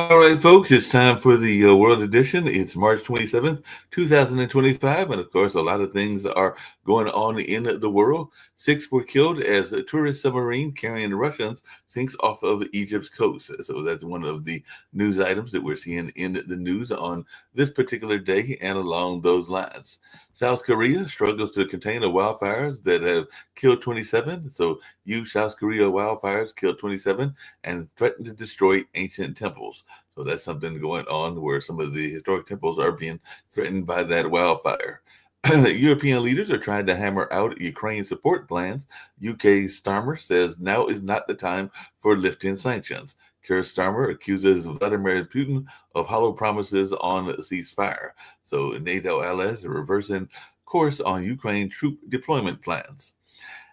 All right, folks, it's time for the World Edition. It's March 27th, 2025. And of course, a lot of things are going on in the world. Six were killed as a tourist submarine carrying Russians sinks off of Egypt's coast. So that's one of the news items that we're seeing in the news on this particular day and along those lines. South Korea struggles to contain the wildfires that have killed 27. So, South Korea wildfires killed 27 and threatened to destroy ancient temples. So that's something going on where some of the historic temples are being threatened by that wildfire. European leaders are trying to hammer out Ukraine support plans. UK Starmer says now is not the time for lifting sanctions. Keir Starmer accuses Vladimir Putin of hollow promises on ceasefire. So NATO allies are reversing course on Ukraine troop deployment plans.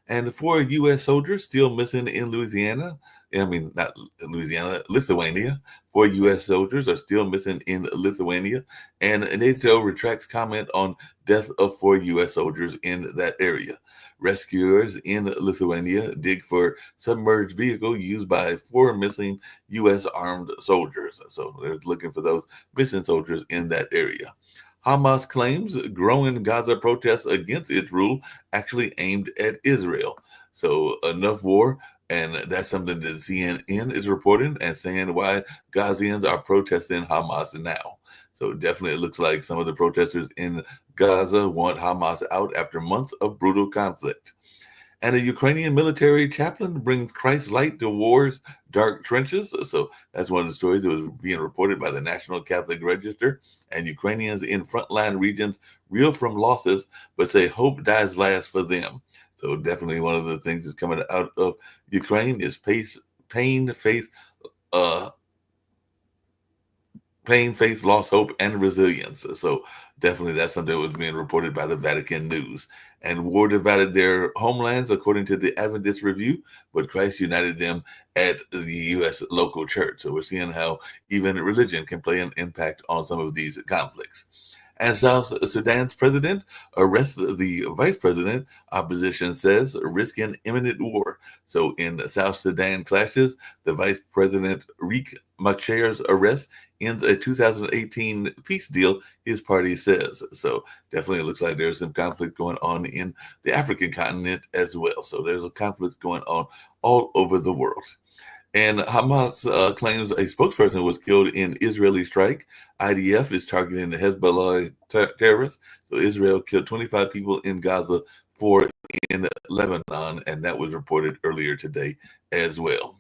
And four U.S. soldiers still missing in Louisiana. I mean, not Louisiana, Lithuania. Four U.S. soldiers are still missing in Lithuania. And NATO retracts comment on death of four U.S. soldiers in that area. Rescuers in Lithuania dig for submerged vehicle used by four missing U.S. armed soldiers. So they're looking for those missing soldiers in that area. Hamas claims growing Gaza protests against its rule actually aimed at Israel. So enough war, and that's something that CNN is reporting and saying why Gazians are protesting Hamas now. So definitely it looks like some of the protesters in Gaza want Hamas out after months of brutal conflict. And a Ukrainian military chaplain brings Christ's light to war's dark trenches. So that's one of the stories that was being reported by the National Catholic Register. And Ukrainians in frontline regions reel from losses, but say hope dies last for them. So definitely one of the things that's coming out of Ukraine is pain, faith, uh, pain, faith, loss, hope, and resilience. So definitely that's something that was being reported by the Vatican News. And war divided their homelands, according to the Adventist Review, but Christ united them at the U.S. local church. So we're seeing how even religion can play an impact on some of these conflicts. And South Sudan's president arrests the vice president, opposition says, risking imminent war. So in South Sudan clashes, the vice president Riek Machar's arrest ends a 2018 peace deal, his party says. So definitely it looks like there's some conflict going on in the African continent as well. So there's a conflict going on all over the world. And Hamas claims a spokesperson was killed in Israeli strike. IDF is targeting the Hezbollah terrorists. So Israel killed 25 people in Gaza, 4 in Lebanon, and that was reported earlier today as well.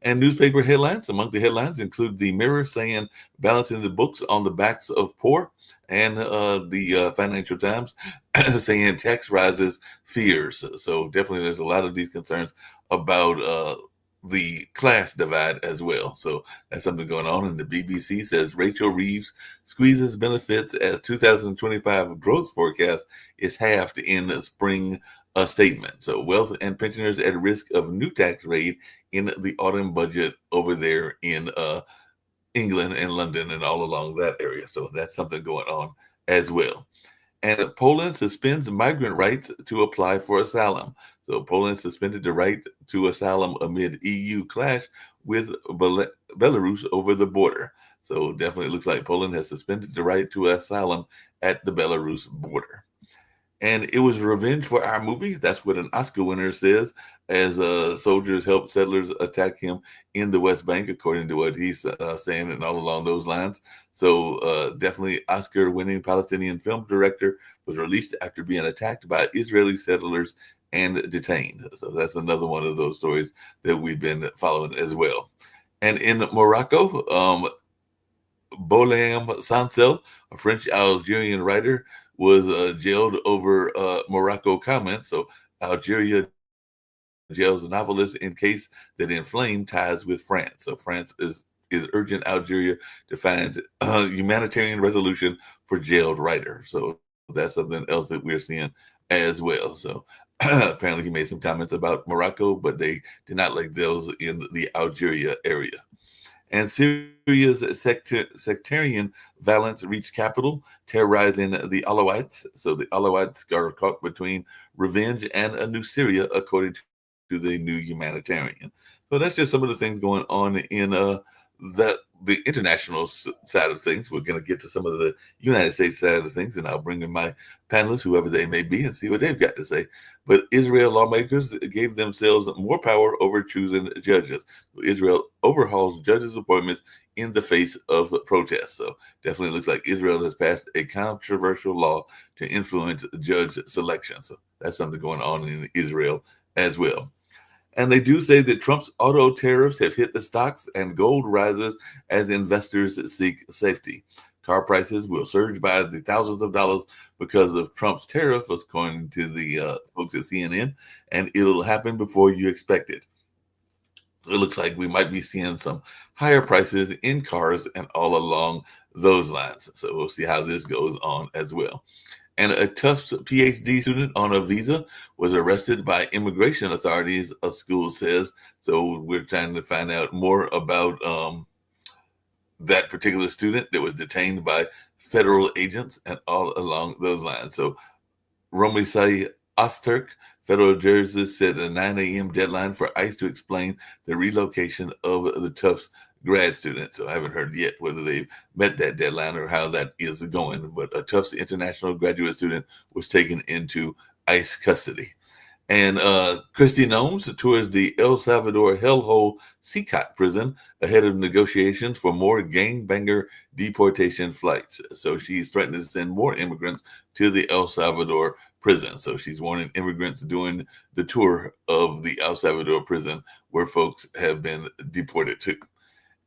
And newspaper headlines. Among the headlines include the Mirror saying balancing the books on the backs of poor, and the Financial Times saying tax rises fears. So definitely there's a lot of these concerns about the class divide as well. So that's something going on. And the BBC says Rachel Reeves squeezes benefits as 2025 growth forecast is halved in the spring statement. So wealth and pensioners at risk of new tax raid in the autumn budget over there in England and London and all along that area. So that's something going on as well. And Poland suspends migrant rights to apply for asylum. So Poland suspended the right to asylum amid EU clash with Belarus over the border. So definitely looks like Poland has suspended the right to asylum at the Belarus border. And it was revenge for our movie. That's what an Oscar winner says as soldiers help settlers attack him in the West Bank, according to what he's saying, and all along those lines. So definitely Oscar-winning Palestinian film director was released after being attacked by Israeli settlers and detained. So that's another one of those stories that we've been following as well. And in Morocco, Boulem Sansel, a French Algerian writer, was jailed over Morocco comments. So Algeria jails a novelist in case that inflamed ties with France. So France is urging Algeria to find a humanitarian resolution for jailed writer. So that's something else that we're seeing as well. So apparently he made some comments about Morocco, but they did not like those in the Algeria area. And Syria's sectarian violence reached capital, terrorizing the Alawites. So the Alawites are caught between revenge and a new Syria, according to the new humanitarian. So that's just some of the things going on in the international side of things. We're going to get to some of the United States side of things, and I'll bring in my panelists, whoever they may be, and see what they've got to say. But Israel lawmakers gave themselves more power over choosing judges. Israel overhauls judges' appointments in the face of protests. So definitely looks like Israel has passed a controversial law to influence judge selection. So that's something going on in Israel as well. And they do say that Trump's auto tariffs have hit the stocks and gold rises as investors seek safety. Car prices will surge by the thousands of dollars because of Trump's tariff, according to the folks at CNN, and it'll happen before you expect it. It looks like we might be seeing some higher prices in cars and all along those lines. So we'll see how this goes on as well. And a Tufts PhD student on a visa was arrested by immigration authorities, a school says. So we're trying to find out more about that particular student that was detained by federal agents and all along those lines. So Romisai Osterk, federal judges set a 9 a.m. deadline for ICE to explain the relocation of the Tufts grad student. So I haven't heard yet whether they've met that deadline or how that is going. But a Tufts international graduate student was taken into ICE custody. And Kristi Noem tours the El Salvador hellhole CICOT prison ahead of negotiations for more gangbanger deportation flights. So she's threatening to send more immigrants to the El Salvador prison. So she's warning immigrants doing the tour of the El Salvador prison where folks have been deported to.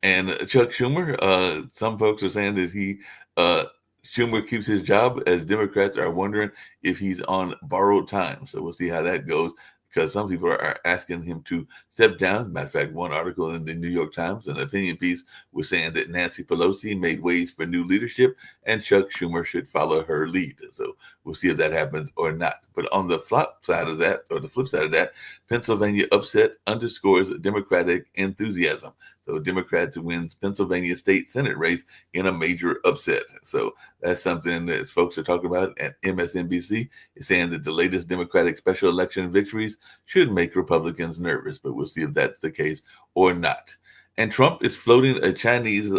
And Chuck Schumer, some folks are saying that Schumer keeps his job as Democrats are wondering if he's on borrowed time. So we'll see how that goes, because some people are asking him to step down. As a matter of fact, one article in the New York Times, an opinion piece, was saying that Nancy Pelosi made ways for new leadership and Chuck Schumer should follow her lead. So we'll see if that happens or not. But on the flip side of that, Pennsylvania upset underscores Democratic enthusiasm. So Democrats wins Pennsylvania state Senate race in a major upset. So that's something that folks are talking about. And MSNBC is saying that the latest Democratic special election victories should make Republicans nervous, but we'll see if that's the case or not. And Trump is floating a Chinese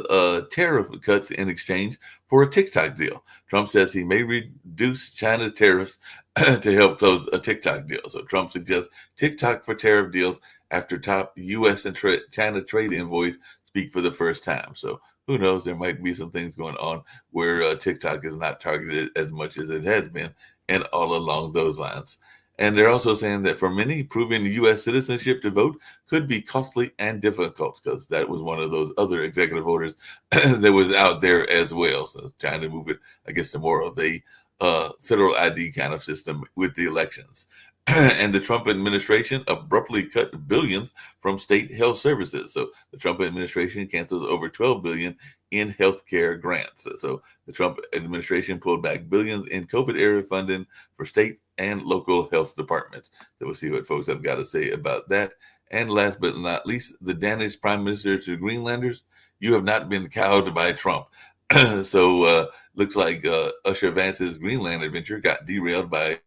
tariff cuts in exchange for a TikTok deal. Trump says he may reduce China's tariffs to help close a TikTok deal. So Trump suggests TikTok for tariff deals after top U.S. and China trade envoys speak for the first time. So who knows? There might be some things going on where TikTok is not targeted as much as it has been, and all along those lines. And they're also saying that for many, proving U.S. citizenship to vote could be costly and difficult, because that was one of those other executive orders that was out there as well. So trying to move it, I guess, to more of a federal ID kind of system with the elections. And the Trump administration abruptly cut billions from state health services. So the Trump administration cancels over $12 billion in healthcare grants. So the Trump administration pulled back billions in COVID-era funding for state and local health departments. So we'll see what folks have got to say about that. And last but not least, the Danish Prime Minister to Greenlanders: "You have not been cowed by Trump." So looks like Usher Vance's Greenland adventure got derailed by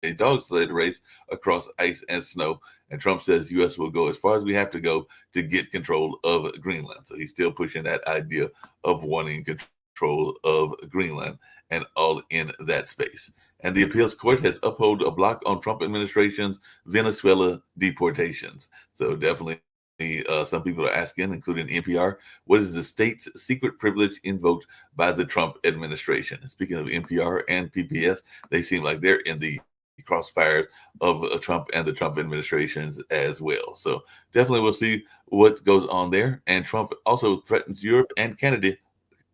a dog sled race across ice and snow. And Trump says U.S. will go as far as we have to go to get control of Greenland. So he's still pushing that idea of wanting control of Greenland and all in that space. And the appeals court has upheld a block on Trump administration's Venezuela deportations. So definitely some people are asking, including NPR, what is the state's secret privilege invoked by the Trump administration? And speaking of NPR and PBS, they seem like they're in the crossfires of Trump and the Trump administrations as well. So definitely we'll see what goes on there. And Trump also threatens Europe and Canada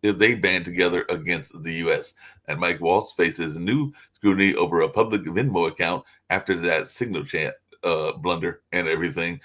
if they band together against the U.S. And Mike Waltz faces new scrutiny over a public Venmo account after that Signal chat blunder and everything.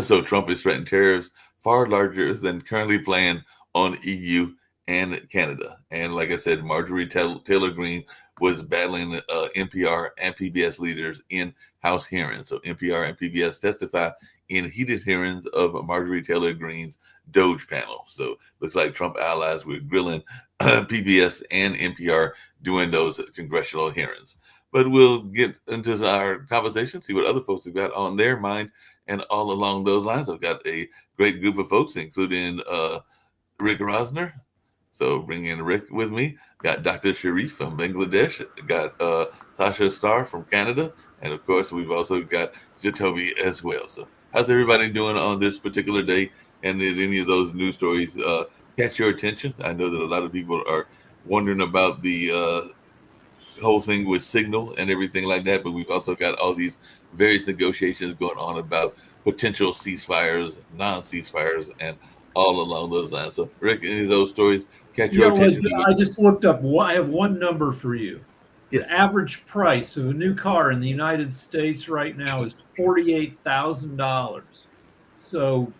So Trump is threatening tariffs far larger than currently planned on EU and Canada. And like I said, Marjorie Taylor Greene was battling NPR and PBS leaders in House hearings. So NPR and PBS testify in heated hearings of Marjorie Taylor Greene's Doge panel. So looks like Trump allies were grilling PBS and NPR during those congressional hearings. But we'll get into our conversation, see what other folks have got on their mind And all along those lines, I've got a great group of folks, including Rick Rosner. So bringing in Rick with me. Got Dr. Sharif from Bangladesh. Got Sasha Starr from Canada. And of course, we've also got Jatovi as well. So how's everybody doing on this particular day? And did any of those news stories catch your attention? I know that a lot of people are wondering about the whole thing with Signal and everything like that, but we've also got all these various negotiations going on about potential ceasefires, non-ceasefires, and all along those lines. So, Rick, any of those stories catch your Yeah, well, attention? I just looked up. I have one number for you. The Yes. average price of a new car in the United States right now is $48,000. So,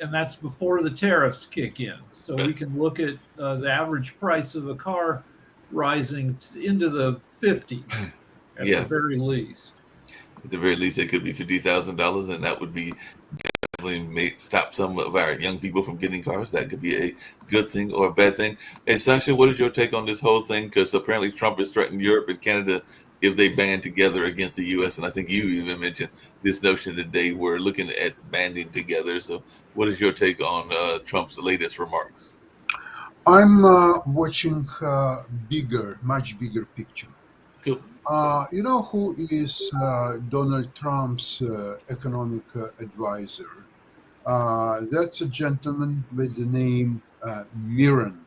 and that's before the tariffs kick in. So we can look at the average price of a car rising into the 50s at the Yeah, very least. at the very least, it could be $50,000, and that would be definitely stop some of our young people from getting cars. That could be a good thing or a bad thing. Hey, Sasha, what is your take on this whole thing? Because apparently Trump has threatened Europe and Canada if they band together against the U.S. And I think you even mentioned this notion that they were looking at banding together. So, what is your take on Trump's latest remarks? I'm watching much bigger picture. Cool. You know who is Donald Trump's economic advisor? That's a gentleman with the name Mirren,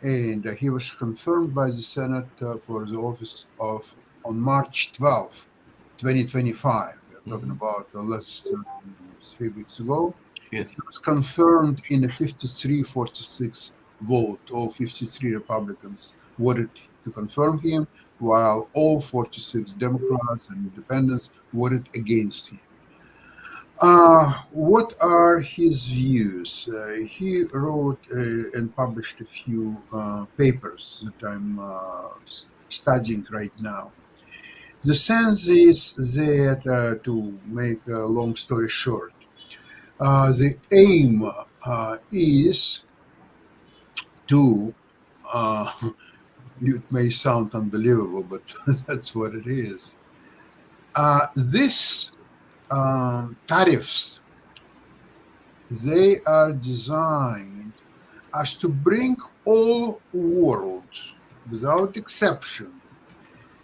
and he was confirmed by the Senate for the office of on March 12th, 2025. We're talking Hmm. about less than 3 weeks ago. Yes. Was confirmed in a 53-46 vote. All 53 Republicans voted to confirm him, while all 46 Democrats and independents voted against him. What are his views? He wrote and published a few papers that I'm studying right now. The sense is that, to make a long story short, the aim is to, uh, it may sound unbelievable, but that's what it is. These tariffs, they are designed as to bring all world, without exception,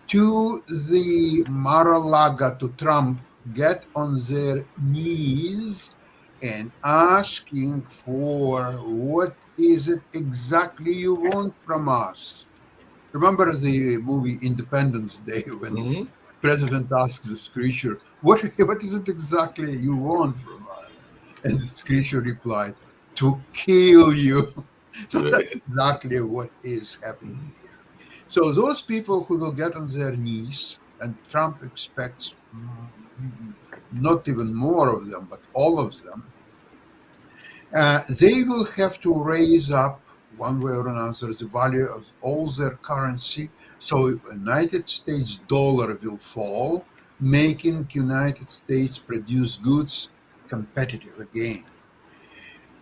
to the Mar-a-Lago, to Trump, get on their knees and asking for what is it exactly you want from us. Remember the movie Independence Day when Hmm. President asks this creature, what is it exactly you want from us? And this creature replied, to kill you. So that's Right. exactly what is happening here. So those people who will get on their knees, and Trump expects not even more of them, but all of them, they will have to raise up one way or another the value of all their currency. So United States dollar will fall, making United States produce goods competitive again.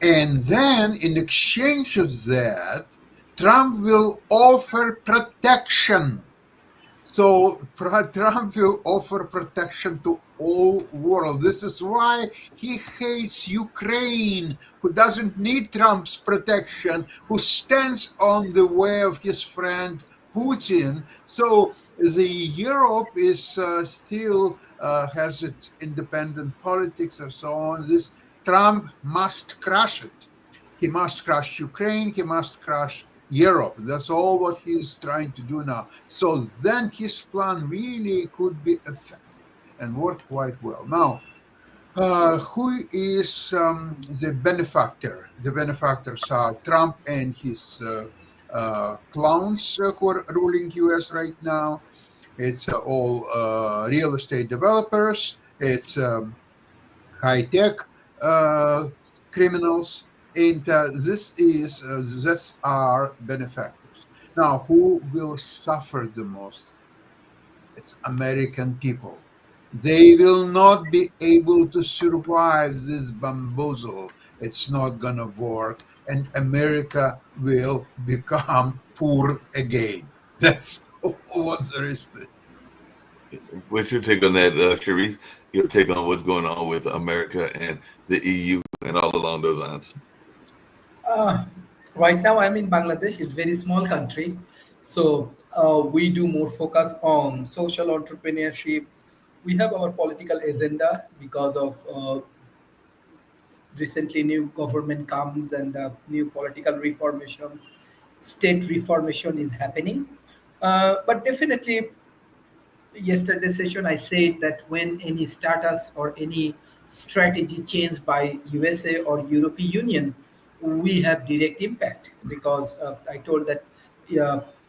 And then in exchange of that, Trump will offer protection. So Trump will offer protection to all world. This is why he hates Ukraine, who doesn't need Trump's protection, who stands on the way of his friend Putin. So the Europe is still has its independent politics and so on. This Trump must crush it. He must crush Ukraine. He must crush Europe. That's all what he's trying to do now. So then his plan really could be effective and work quite well. Now, who is the benefactor? The benefactors are Trump and his clowns who are ruling US right now. It's all real estate developers. It's high tech uh, criminals, and this are benefactors. Now, who will suffer the most? It's American people. They will not be able to survive this bamboozle. It's not gonna work, and America will become poor again. That's what there is to it. What's your take on that, Sharif? your take on what's going on with America and the EU and all along those lines. Uh, right now, I'm in Bangladesh. It's a very small country, so we do more focus on social entrepreneurship. We have our political agenda because of recently new government comes and the new political reformations, state reformation is happening. But definitely yesterday's session I said that when any status or any strategy changed by USA or European Union, we have direct impact because I told that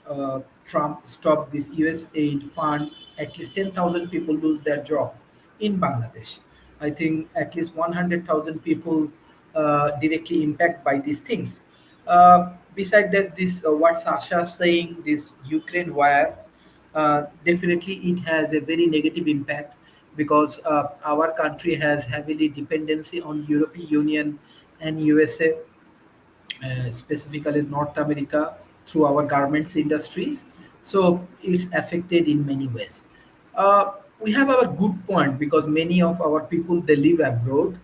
uh, Trump stopped this US aid fund. At least 10,000 people lose their job in Bangladesh. I think at least 100,000 people directly impacted by these things. Besides that, this what Sasha saying, this Ukraine war, definitely it has a very negative impact because our country has heavily dependency on European Union and USA, specifically North America, through our garments industries. So it's affected in many ways. We have our good point because many of our people they live abroad,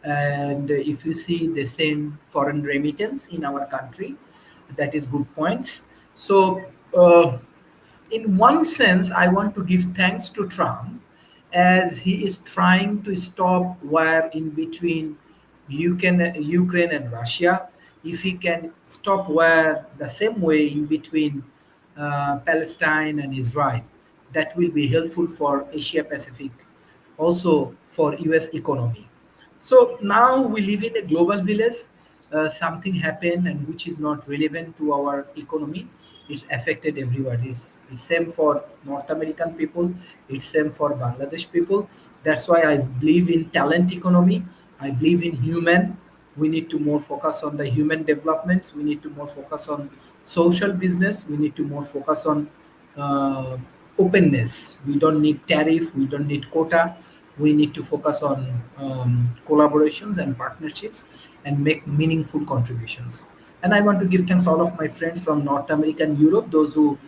and if you see they send foreign remittance in our country, that is good points. So. In one sense, I want to give thanks to Trump as he is trying to stop war in between Ukraine and Russia. If he can stop war the same way in between Palestine and Israel, that will be helpful for Asia Pacific, also for US economy. So now we live in a global village. Something happened and which is not relevant to our economy. It's affected everywhere. It's same for North American people. It's same for Bangladesh people. That's why I believe in talent economy. I believe in human. We need to more focus on the human development. We need to more focus on social business. We need to more focus on uh, openness. We don't need tariff. We don't need quota. We need to focus on collaborations and partnerships and make meaningful contributions. And I want to give thanks all of my friends from North America and Europe, those who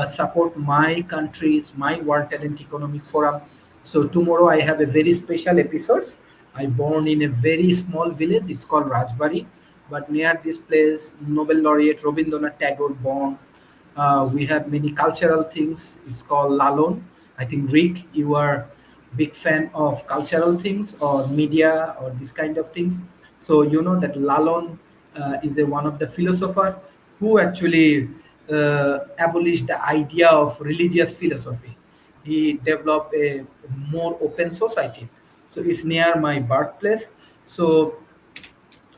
support my countries, my World Talent Economic Forum. So tomorrow I have a very special episode. I born in a very small village. It's called Rajbari, but near this place, Nobel laureate Rabindranath Tagore born. We have many cultural things. It's called Lalon. I think Rick, you are big fan of cultural things or media or this kind of things. So you know that Lalon is one of the philosopher who actually abolished the idea of religious philosophy. He developed a more open society. So it's near my birthplace. So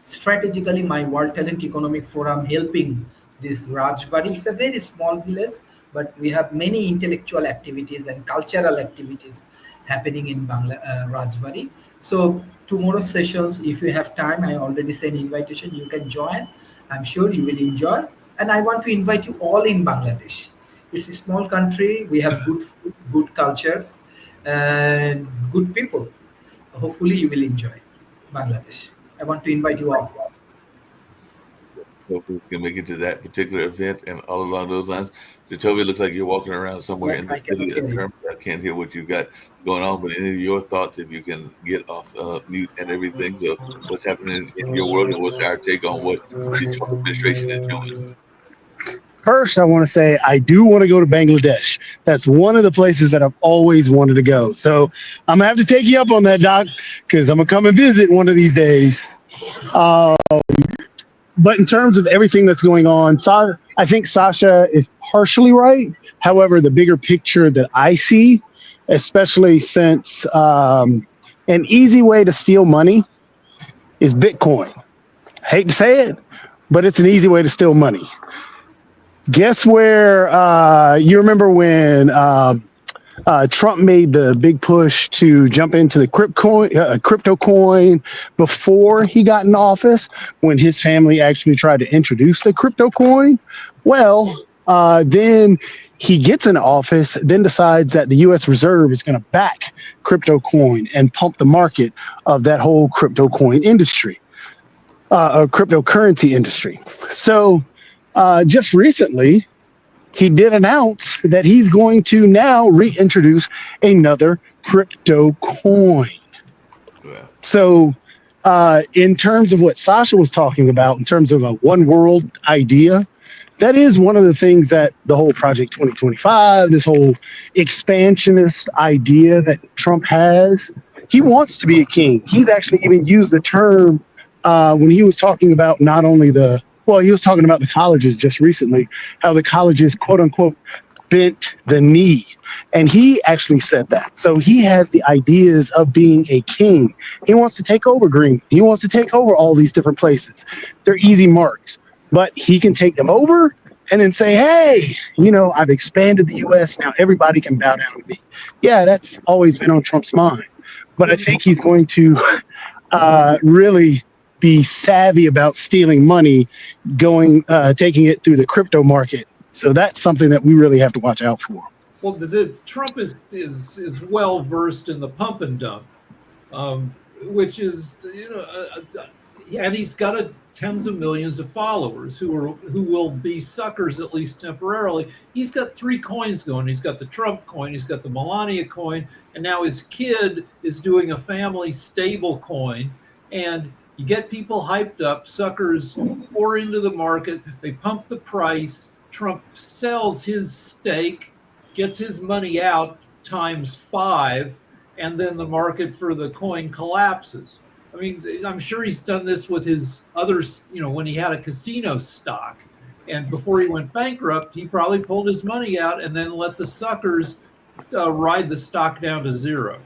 strategically my World Talent Economic Forum helping this Rajbari. It's a very small village, but we have many intellectual activities and cultural activities happening in Rajbari. So tomorrow's sessions, if you have time, I already sent invitation. You can join. I'm sure you will enjoy. And I want to invite you all in Bangladesh. It's a small country. We have good food, good cultures, and good people. Hopefully, you will enjoy Bangladesh. I want to invite you all. Hope we can make it to that particular event and all along those lines. Jacoby, looks like you're walking around somewhere Yeah, in I the city. cannot hear you. I can't hear what you've got going on, but any of your thoughts, if you can get off mute and everything, so what's happening in your world and what's our take on what the Trump administration is doing. First, I want to say I do want to go to Bangladesh. That's one of the places that I've always wanted to go. So I'm gonna have to take you up on that, Doc, because I'm gonna come and visit one of these days. Uh, but in terms of everything that's going on, I think Sasha is partially right. However, the bigger picture that I see, especially since an easy way to steal money is Bitcoin. Hate to say it, but it's an easy way to steal money. Guess where you remember when Trump made the big push to jump into the crypto coin before he got in office, when his family actually tried to introduce the crypto coin? Well, then he gets in office, then decides that the U.S. Reserve is going to back crypto coin and pump the market of that whole crypto coin industry, cryptocurrency industry. So just recently, he did announce that he's going to now reintroduce another crypto coin. Yeah. So, in terms of what Sasha was talking about, in terms of a one world idea, that is one of the things that the whole Project 2025, this whole expansionist idea that Trump has, he wants to be a king. He's actually even used the term when he was talking about not only he was talking about the colleges just recently, how the colleges, quote unquote, bent the knee. And he actually said that. So he has the ideas of being a king. He wants to take over Green. He wants to take over all these different places. They're easy marks, but he can take them over and then say, hey, I've expanded the US. Now everybody can bow down to me. Yeah, that's always been on Trump's mind. But I think he's going to really be savvy about stealing money, taking it through the crypto market. So that's something that we really have to watch out for. Well, Trump is well versed in the pump and dump, which is and he's got tens of millions of followers who will be suckers at least temporarily. He's got 3 coins going. He's got the Trump coin, he's got the Melania coin, and now his kid is doing a family stable coin. And you get people hyped up, suckers pour into the market, they pump the price. Trump sells his stake, gets his money out times 5, and then the market for the coin collapses. I mean, I'm sure he's done this with his others, when he had a casino stock. And before he went bankrupt, he probably pulled his money out and then let the suckers ride the stock down to 0.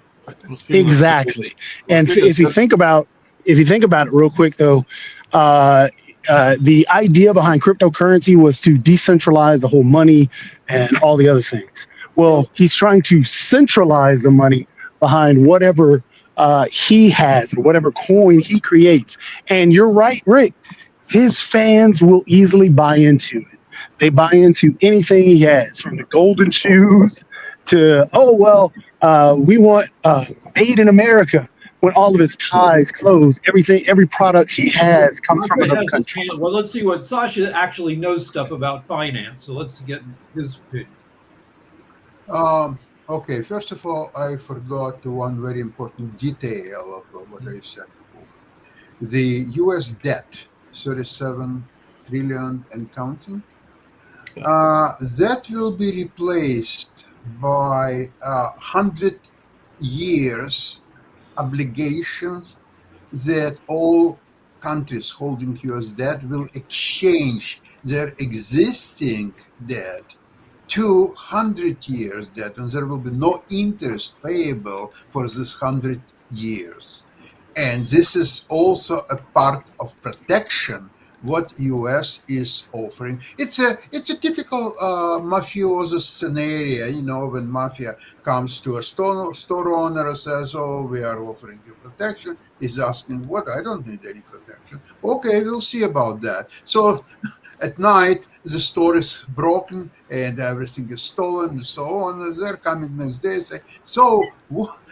Exactly. And if you think about it real quick, though, the idea behind cryptocurrency was to decentralize the whole money and all the other things. Well, he's trying to centralize the money behind whatever he has, or whatever coin he creates. And you're right, Rick. His fans will easily buy into it. They buy into anything he has, from the golden shoes to, we want made in America. When all of his ties, clothes, every product he has comes from another country. Well, let's see what Sasha actually knows stuff about finance. So let's get his opinion. Okay, first of all, I forgot one very important detail of what I said before. The U.S. debt, 37 trillion and counting, that will be replaced by 100 years obligations that all countries holding US debt will exchange their existing debt to 100 years debt, and there will be no interest payable for this 100 years. And this is also a part of protection what US is offering. It's a typical mafioso scenario, when mafia comes to a store owner and says, oh, we are offering you protection. He's asking, what? I don't need any protection. Okay, we'll see about that. So at night, the store is broken and everything is stolen and so on. And they're coming next day and say, so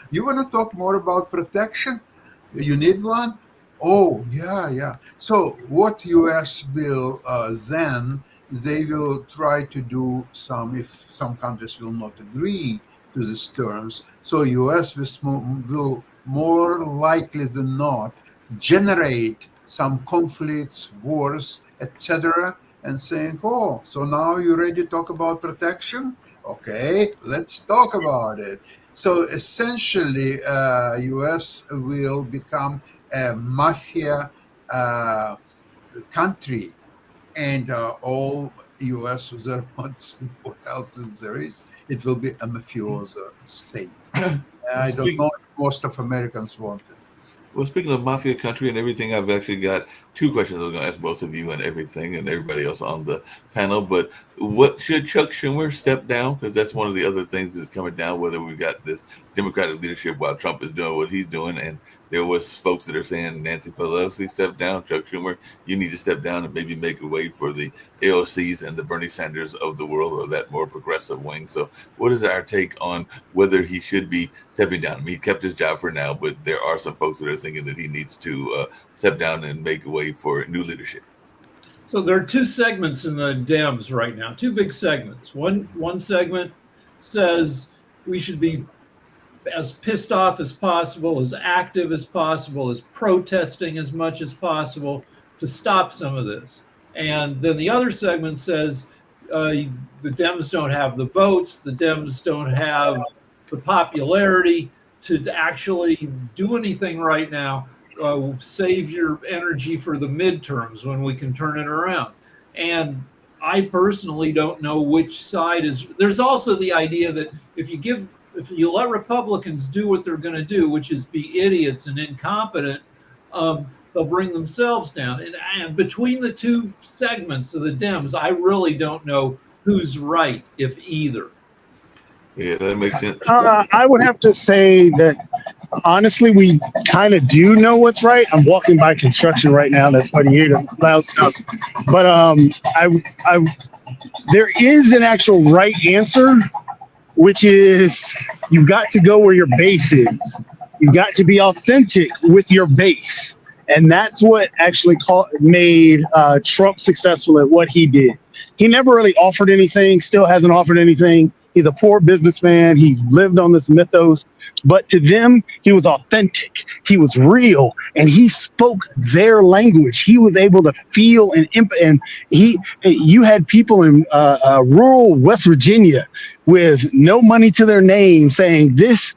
you want to talk more about protection? You need one? Oh, yeah. So what US will then, they will try to do if some countries will not agree to these terms. So US will more likely than not generate some conflicts, wars, etc. and saying, oh, so now you're ready to talk about protection? Okay, let's talk about it. So essentially, US will become a mafia country, and all US, what else is there is, it will be a mafioso state. I don't know if most of Americans want it. Well, speaking of mafia country and everything, I've actually got 2 questions I was going to ask both of you and everything and everybody else on the panel. But what should Chuck Schumer step down? Because that's one of the other things that's coming down, whether we've got this Democratic leadership while Trump is doing what he's doing. And there was folks that are saying Nancy Pelosi step down, Chuck Schumer, you need to step down and maybe make a way for the AOCs and the Bernie Sanders of the world, or that more progressive wing. So what is our take on whether he should be stepping down? I mean, he kept his job for now, but there are some folks that are thinking that he needs to step down and make a way for new leadership. So there are two segments in the Dems right now, two big segments. One segment says we should be as pissed off as possible, as active as possible, as protesting as much as possible to stop some of this. And then the other segment says the Dems don't have the votes, the Dems don't have the popularity to actually do anything right now. Save your energy for the midterms when we can turn it around. And I personally don't know which side is. There's also the idea that if you let Republicans do what they're going to do, which is be idiots and incompetent, they'll bring themselves down. And between the two segments of the Dems, I really don't know who's right, if either. Yeah, that makes sense. I would have to say that honestly, we kind of do know what's right. I'm walking by construction right now. That's why you hear the loud stuff. But there is an actual right answer, which is you've got to go where your base is. You've got to be authentic with your base. And that's what actually made Trump successful at what he did. He never really offered anything, still hasn't offered anything. He's a poor businessman. He's lived on this mythos. But to them, he was authentic. He was real. And he spoke their language. He was able to feel and you had people in rural West Virginia with no money to their name saying, this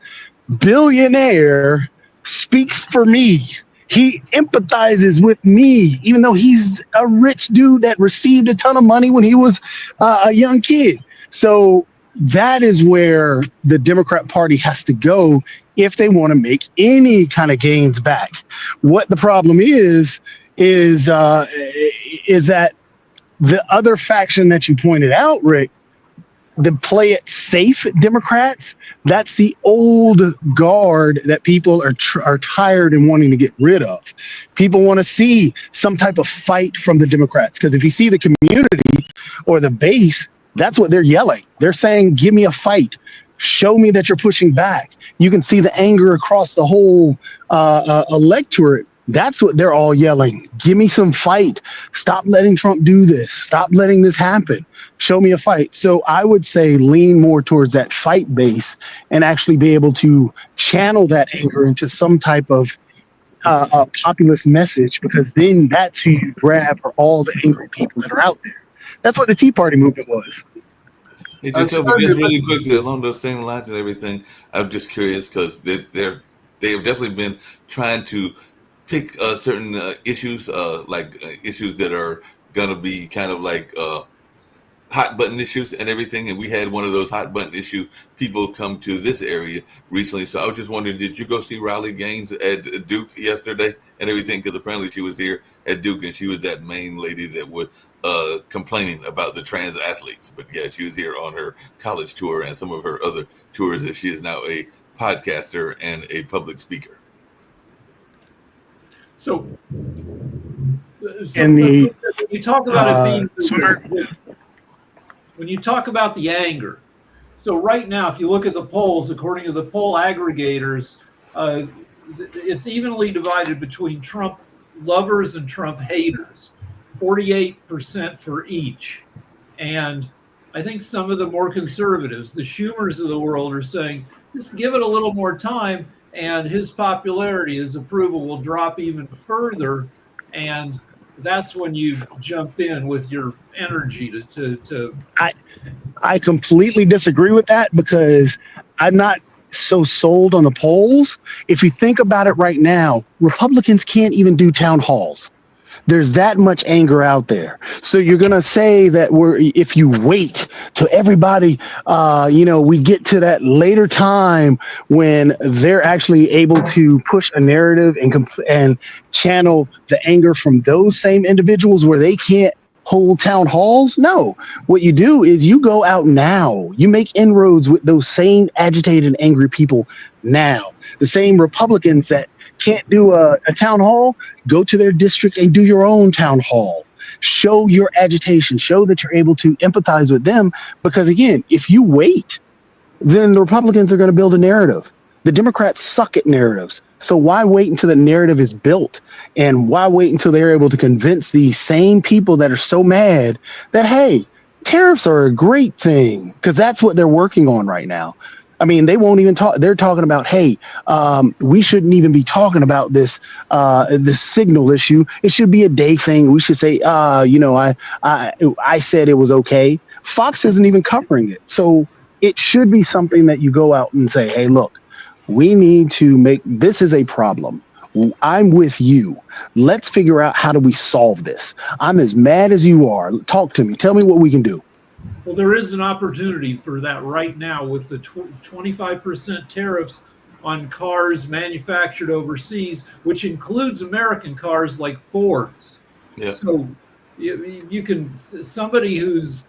billionaire speaks for me. He empathizes with me, even though he's a rich dude that received a ton of money when he was a young kid. So that is where the Democrat Party has to go if they want to make any kind of gains back. What the problem is that the other faction that you pointed out, Rick, the play it safe Democrats, that's the old guard that people are tired and wanting to get rid of. People want to see some type of fight from the Democrats, because if you see the community or the base, that's what they're yelling. They're saying, give me a fight. Show me that you're pushing back. You can see the anger across the whole electorate. That's what they're all yelling. Give me some fight. Stop letting Trump do this. Stop letting this happen. Show me a fight. So I would say lean more towards that fight base and actually be able to channel that anger into some type of populist message, because then that's who you grab for all the angry people that are out there. That's what the Tea Party movement was. Hey, just really quickly along those same lines and everything. I'm just curious because they have definitely been trying to pick certain issues, issues that are gonna be kind of like hot button issues and everything. And we had one of those hot button issue people come to this area recently. So I was just wondering, did you go see Riley Gaines at Duke yesterday and everything? Because apparently she was here at Duke and she was that main lady that was complaining about the trans athletes. But yeah, she was here on her college tour and some of her other tours, as she is now a podcaster and a public speaker. So when you talk about it being when you talk about the anger, so right now, if you look at the polls, according to the poll aggregators, it's evenly divided between Trump lovers and Trump haters, 48% for each. And I think some of the more conservatives, the Schumers of the world, are saying, just give it a little more time and his popularity, his approval will drop even further. And that's when you jump in with your energy to I completely disagree with that, because I'm not so sold on the polls. If you think about it right now, Republicans can't even do town halls. There's that much anger out there. So you're going to say that if you wait till everybody, we get to that later time when they're actually able to push a narrative and channel the anger from those same individuals where they can't hold town halls. No, what you do is you go out now. You make inroads with those same agitated, angry people now. The same Republicans that can't do a town hall, go to their district and do your own town hall. Show your agitation. Show that you're able to empathize with them. Because again, if you wait, then the Republicans are going to build a narrative. The Democrats suck at narratives. So why wait until the narrative is built? And why wait until they're able to convince these same people that are so mad that, hey, tariffs are a great thing? Because that's what they're working on right now. I mean, they won't even talk. They're talking about, hey, we shouldn't even be talking about this signal issue. It should be a day thing. We should say, I said it was okay. Fox isn't even covering it. So it should be something that you go out and say, hey, look, we need to make this is a problem. I'm with you. Let's figure out how do we solve this. I'm as mad as you are. Talk to me. Tell me what we can do. Well, there is an opportunity for that right now with the 25% tariffs on cars manufactured overseas, which includes American cars like Fords. Yeah. So you can, somebody who's,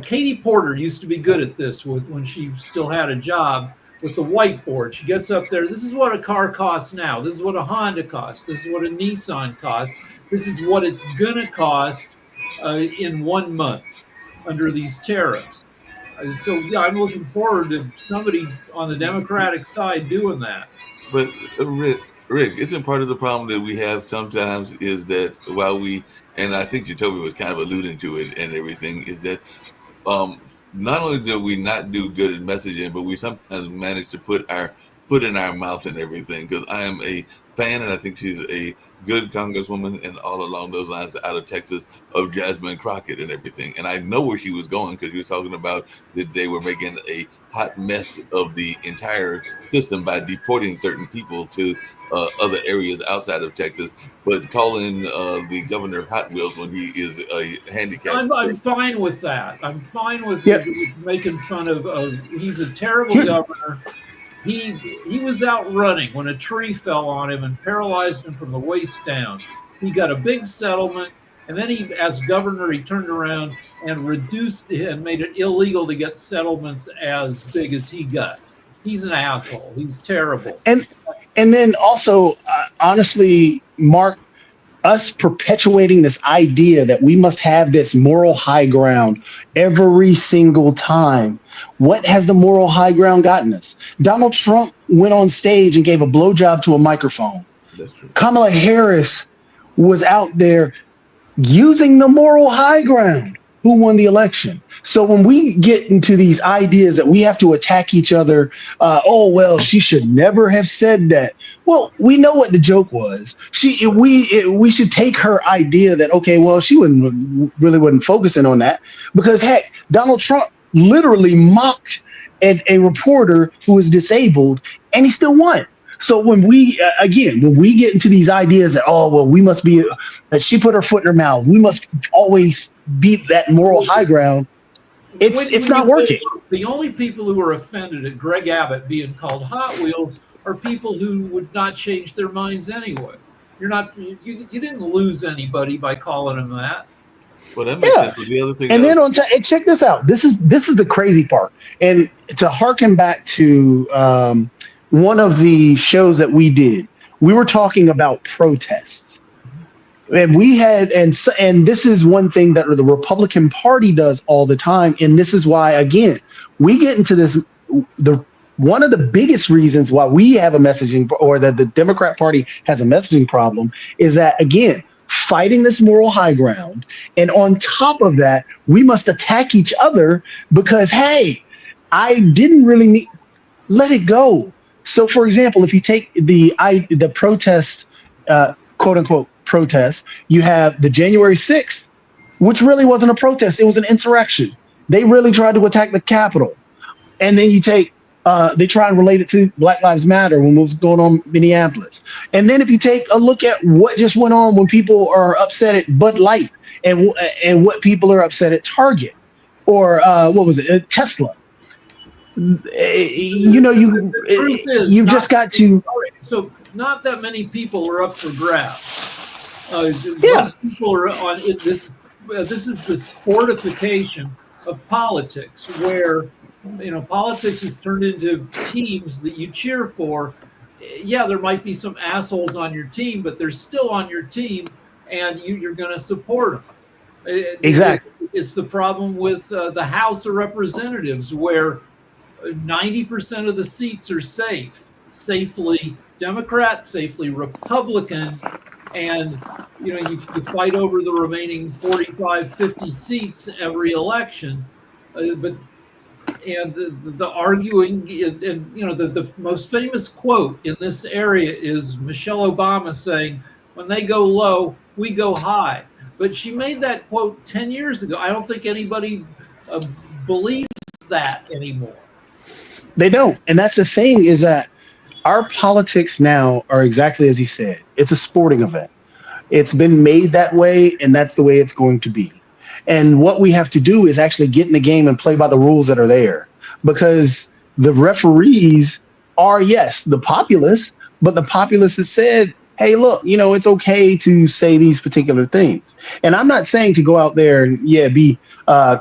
Katie Porter used to be good at this when she still had a job with the whiteboard. She gets up there. This is what a car costs now. This is what a Honda costs. This is what a Nissan costs. This is what it's going to cost in 1 month under these tariffs. So yeah, I'm looking forward to somebody on the Democratic side doing that. But Rick, isn't part of the problem that we have sometimes is that while and I think Jacoby was kind of alluding to it and everything, is that not only do we not do good at messaging, but we sometimes manage to put our foot in our mouth and everything. Because I am a fan, and I think she's a good congresswoman, and all along those lines out of Texas, of Jasmine Crockett and everything. And I know where she was going because she was talking about that they were making a hot mess of the entire system by deporting certain people to other areas outside of Texas, but calling the governor Hot Wheels when he is a handicapped. I'm fine with that. I'm fine with making fun of. He's a terrible governor. He was out running when a tree fell on him and paralyzed him from the waist down. He got a big settlement, and then he, as governor, he turned around and reduced and made it illegal to get settlements as big as he got. He's an asshole. He's terrible. And then also, honestly, Mark, us perpetuating this idea that we must have this moral high ground every single time. What has the moral high ground gotten us? Donald Trump went on stage and gave a blowjob to a microphone. That's true. Kamala Harris was out there using the moral high ground. Who won the election? So when we get into these ideas that we have to attack each other, she should never have said that. Well, we know what the joke was. We should take her idea that, she wasn't focusing on that because, heck, Donald Trump literally mocked a reporter who was disabled and he still won. So when we get into these ideas that, we must be, that she put her foot in her mouth, we must always beat that moral high ground. It's not working. The only people who are offended at Greg Abbott being called Hot Wheels are people who would not change their minds anyway. You didn't lose anybody by calling him that. Well, that makes sense. But the other thing, and then and check this out. This is the crazy part. And to harken back to one of the shows that we did, we were talking about protests. And we had, and this is one thing that the Republican Party does all the time. And this is why, again, we get into this, one of the biggest reasons why we have a messaging, or that the Democrat Party has a messaging problem, is that, again, fighting this moral high ground. And on top of that, we must attack each other because, hey, I didn't really let it go. So, for example, if you take the protest, quote unquote, protest, you have the January 6th, which really wasn't a protest. It was an insurrection. They really tried to attack the Capitol. And then you take, they try and relate it to Black Lives Matter when what was going on in Minneapolis. And then if you take a look at what just went on when people are upset at Bud Light and what people are upset at Target or Tesla. You've just got to. So not that many people are up for grabs. Most people are on it. This is the sportification of politics, where politics is turned into teams that you cheer for. Yeah, there might be some assholes on your team, but they're still on your team, and you're going to support them. Exactly. It's the problem with the House of Representatives, where 90% of the seats are safe. safely Democrat, safely Republican, and you fight over the remaining 45, 50 seats every election. But the arguing, and the most famous quote in this area is Michelle Obama saying, "When they go low, we go high." But she made that quote 10 years ago. I don't think anybody believes that anymore. They don't. And that's the thing, is that our politics now are exactly as you said. It's a sporting event. It's been made that way, and that's the way it's going to be. And what we have to do is actually get in the game and play by the rules that are there, because the referees are, yes, the populace, but the populace has said, hey, look, it's okay to say these particular things. And I'm not saying to go out there and, be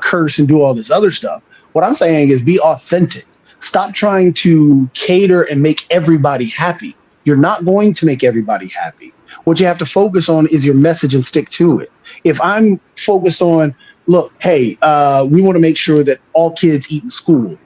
curse and do all this other stuff. What I'm saying is be authentic. Stop trying to cater and make everybody happy. You're not going to make everybody happy. What you have to focus on is your message and stick to it. If I'm focused on, look, hey, we want to make sure that all kids eat in school.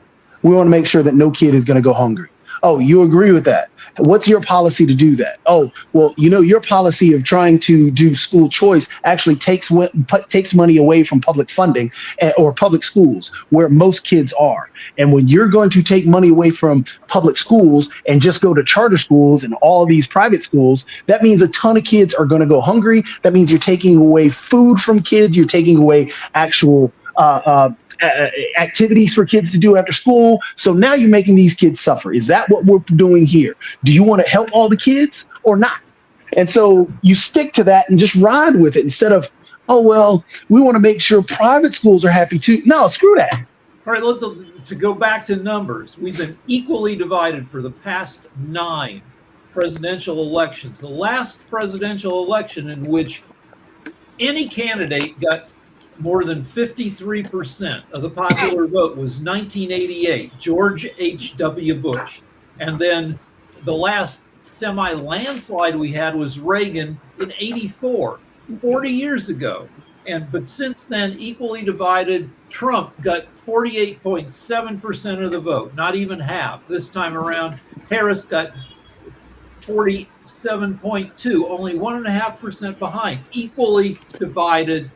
We want to make sure that no kid is going to go hungry. Oh, you agree with that? What's your policy to do that? Oh, well, your policy of trying to do school choice actually takes money away from public funding or public schools where most kids are. And when you're going to take money away from public schools and just go to charter schools and all these private schools, that means a ton of kids are going to go hungry. That means you're taking away food from kids. You're taking away actual activities for kids to do after school. So now you're making these kids suffer. Is that what we're doing here? Do you want to help all the kids or not? And so you stick to that and just ride with it instead of, oh, well, we want to make sure private schools are happy too. No, screw that. All right, to go back to numbers, we've been equally divided for the past 9 presidential elections. The last presidential election in which any candidate got more than 53% of the popular vote was 1988, George H.W. Bush. And then the last semi-landslide we had was Reagan in 84, 40 years ago. But since then, equally divided, Trump got 48.7% of the vote, not even half. This time around, Harris got 47.2, only 1.5% behind, equally divided,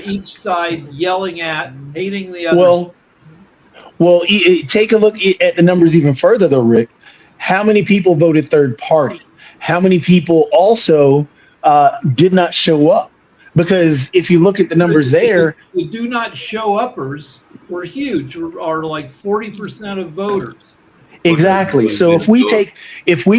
each side yelling at, hating the other. Well, take a look at the numbers even further, though, Rick. How many people voted third party? How many people also did not show up? Because if you look at the numbers there, the do not show uppers were huge, are like 40% of voters. Exactly. So if we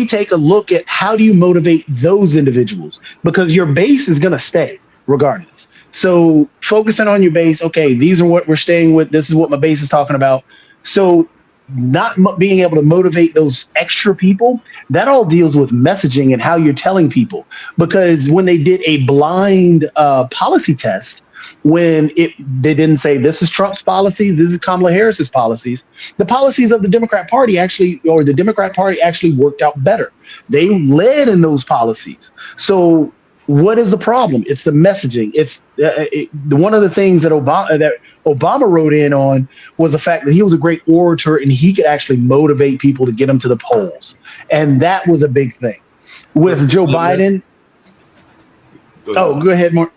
take a look at how do you motivate those individuals, because your base is going to stay regardless. So focusing on your base, okay, these are what we're staying with. This is what my base is talking about. So not being able to motivate those extra people, that all deals with messaging and how you're telling people. Because when they did a blind policy test, when they didn't say this is Trump's policies, this is Kamala Harris's policies, the policies of the Democrat Party actually worked out better. They led in those policies. So what is the problem? It's the messaging. It's one of the things that Obama wrote in on was the fact that he was a great orator and he could actually motivate people to get them to the polls. And that was a big thing. With Joe Biden. Go ahead, Mark.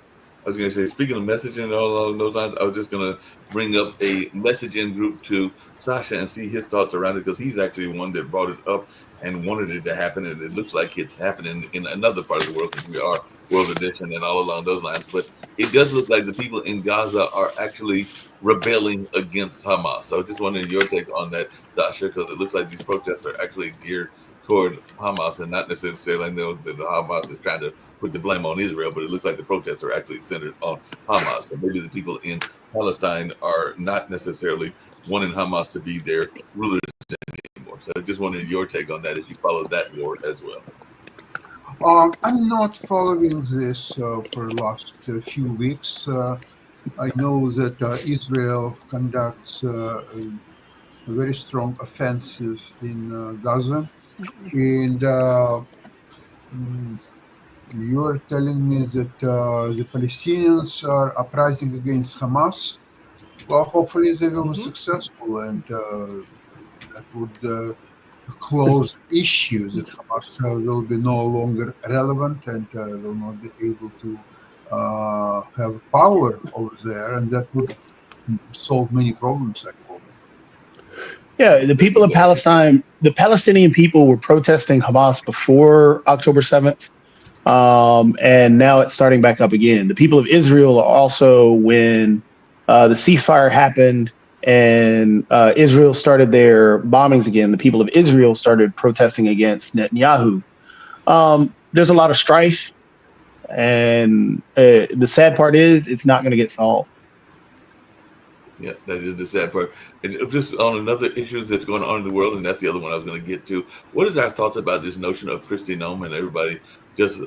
I was going to say, speaking of messaging and all along those lines, I was just going to bring up a messaging group to Sasha and see his thoughts around it, because he's actually one that brought it up and wanted it to happen, and it looks like it's happening in another part of the world, since we are World Edition and all along those lines. But it does look like the people in Gaza are actually rebelling against Hamas. So I just wanted your take on that, Sasha, because it looks like these protests are actually geared toward Hamas and not necessarily that the Hamas is trying to put the blame on Israel, but it looks like the protests are actually centered on Hamas. So maybe the people in Palestine are not necessarily wanting Hamas to be their rulers anymore. So I just wanted your take on that as you follow that war as well. I'm not following this for the last few weeks. I know that Israel conducts a very strong offensive in Gaza, and you're telling me that the Palestinians are uprising against Hamas. Well, hopefully they will be successful, and that would closed issues, that Hamas will be no longer relevant and will not be able to have power over there, and that would solve many problems, I hope. Yeah, the people of Palestine, the Palestinian people were protesting Hamas before October 7th. And now it's starting back up again. The people of Israel are also, when the ceasefire happened and Israel started their bombings again, the people of Israel started protesting against Netanyahu. There's a lot of strife, and the sad part is it's not going to get solved. Yeah, that is the sad part. And just on another issues that's going on in the world, and that's the other one I was going to get to. What is our thoughts about this notion of Kristi Noem? And everybody just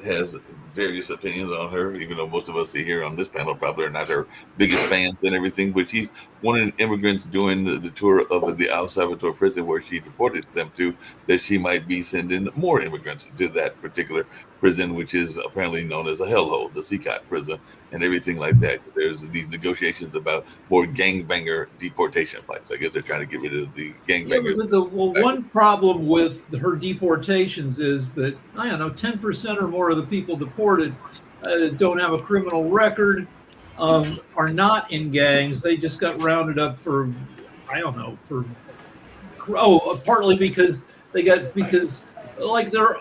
has various opinions on her, even though most of us here on this panel probably are not her biggest fans and everything. But she's one of the immigrants doing the tour of the El Salvador prison where she deported them to, that she might be sending more immigrants to that particular prison, which is apparently known as a hellhole, the CCOT prison, and everything like that. There's these negotiations about more gangbanger deportation flights. I guess they're trying to get rid of the gangbangers. Yeah, one problem with her deportations is that, I don't know, 10% or more of the people deported don't have a criminal record, are not in gangs. They just got rounded up for, I don't know, partly because like there